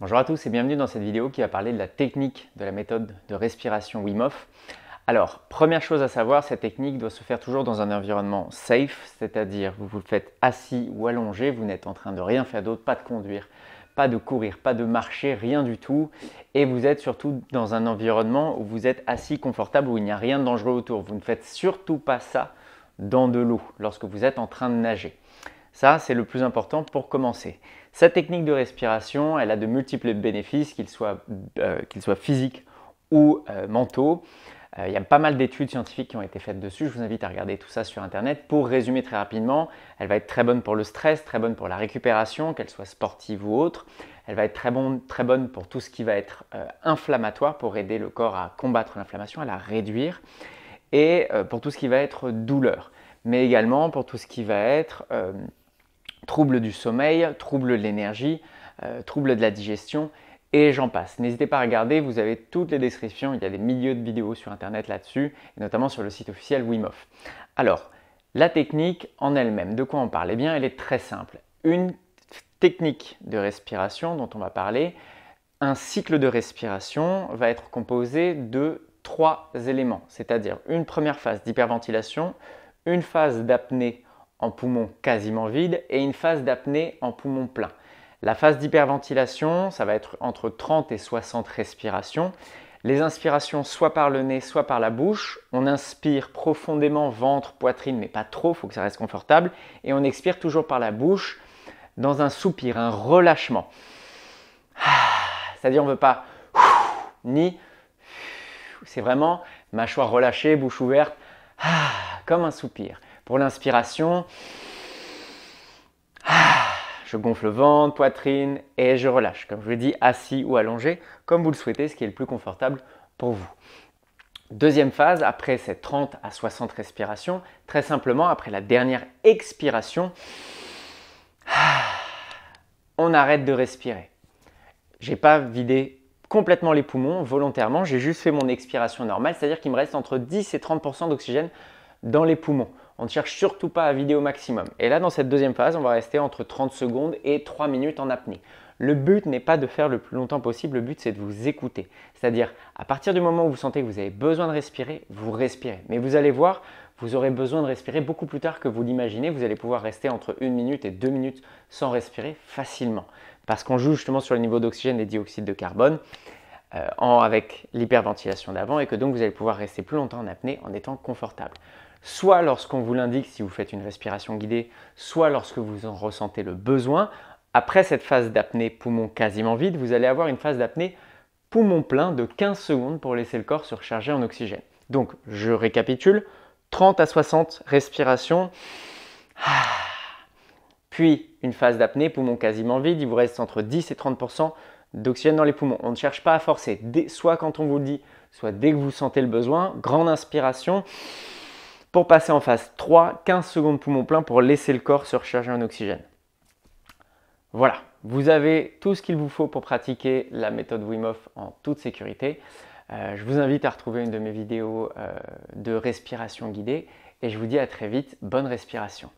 Bonjour à tous et bienvenue dans cette vidéo qui va parler de la technique de la méthode de respiration Wim Hof. Alors, première chose à savoir, cette technique doit se faire toujours dans un environnement safe, c'est-à-dire vous le faites assis ou allongé, vous n'êtes en train de rien faire d'autre, pas de conduire, pas de courir, pas de marcher, rien du tout. Et vous êtes surtout dans un environnement où vous êtes assis confortable, où il n'y a rien de dangereux autour. Vous ne faites surtout pas ça dans de l'eau lorsque vous êtes en train de nager. Ça, c'est le plus important pour commencer. Cette technique de respiration, elle a de multiples bénéfices, qu'ils soient physiques ou mentaux. Il y a pas mal d'études scientifiques qui ont été faites dessus. Je vous invite à regarder tout ça sur Internet. Pour résumer très rapidement, elle va être très bonne pour le stress, très bonne pour la récupération, qu'elle soit sportive ou autre. Elle va être très bonne pour tout ce qui va être inflammatoire, pour aider le corps à combattre l'inflammation, à la réduire. Et pour tout ce qui va être douleur. Mais également pour tout ce qui va être troubles du sommeil, troubles de l'énergie, troubles de la digestion et j'en passe. N'hésitez pas à regarder, vous avez toutes les descriptions, il y a des milliers de vidéos sur internet là-dessus, et notamment sur le site officiel Wim Hof. Alors, la technique en elle-même, de quoi on parle? Eh bien, elle est très simple. Une technique de respiration dont on va parler, un cycle de respiration va être composé de 3 éléments, c'est-à-dire une première phase d'hyperventilation, une phase d'apnée en poumon quasiment vide et une phase d'apnée en poumon plein. La phase d'hyperventilation, ça va être entre 30 et 60 respirations. Les inspirations soit par le nez, soit par la bouche. On inspire profondément ventre, poitrine, mais pas trop, il faut que ça reste confortable. Et on expire toujours par la bouche dans un soupir, un relâchement. C'est-à-dire on ne veut pas ni, c'est vraiment mâchoire relâchée, bouche ouverte, comme un soupir. Pour l'inspiration, je gonfle le ventre, poitrine et je relâche. Comme je vous l'ai dit, assis ou allongé, comme vous le souhaitez, ce qui est le plus confortable pour vous. Deuxième phase, après ces 30 à 60 respirations, très simplement, après la dernière expiration, on arrête de respirer. Je n'ai pas vidé complètement les poumons volontairement, j'ai juste fait mon expiration normale, c'est-à-dire qu'il me reste entre 10 et 30% d'oxygène dans les poumons. On ne cherche surtout pas à vider au maximum. Et là, dans cette deuxième phase, on va rester entre 30 secondes et 3 minutes en apnée. Le but n'est pas de faire le plus longtemps possible, le but c'est de vous écouter. C'est-à-dire, à partir du moment où vous sentez que vous avez besoin de respirer, vous respirez. Mais vous allez voir, vous aurez besoin de respirer beaucoup plus tard que vous l'imaginez. Vous allez pouvoir rester entre 1 minute et 2 minutes sans respirer facilement. Parce qu'on joue justement sur le niveau d'oxygène et dioxyde de carbone avec l'hyperventilation d'avant et que donc vous allez pouvoir rester plus longtemps en apnée en étant confortable. Soit lorsqu'on vous l'indique si vous faites une respiration guidée, soit lorsque vous en ressentez le besoin. Après cette phase d'apnée poumon quasiment vide, vous allez avoir une phase d'apnée poumon plein de 15 secondes pour laisser le corps se recharger en oxygène. Donc, je récapitule, 30 à 60 respirations, puis une phase d'apnée poumon quasiment vide, il vous reste entre 10 et 30% d'oxygène dans les poumons. On ne cherche pas à forcer, soit quand on vous le dit, soit dès que vous sentez le besoin. Grande inspiration. Pour passer en phase 3, 15 secondes poumon plein pour laisser le corps se recharger en oxygène. Voilà, vous avez tout ce qu'il vous faut pour pratiquer la méthode Wim Hof en toute sécurité. Je vous invite à retrouver une de mes vidéos de respiration guidée et je vous dis à très vite, bonne respiration.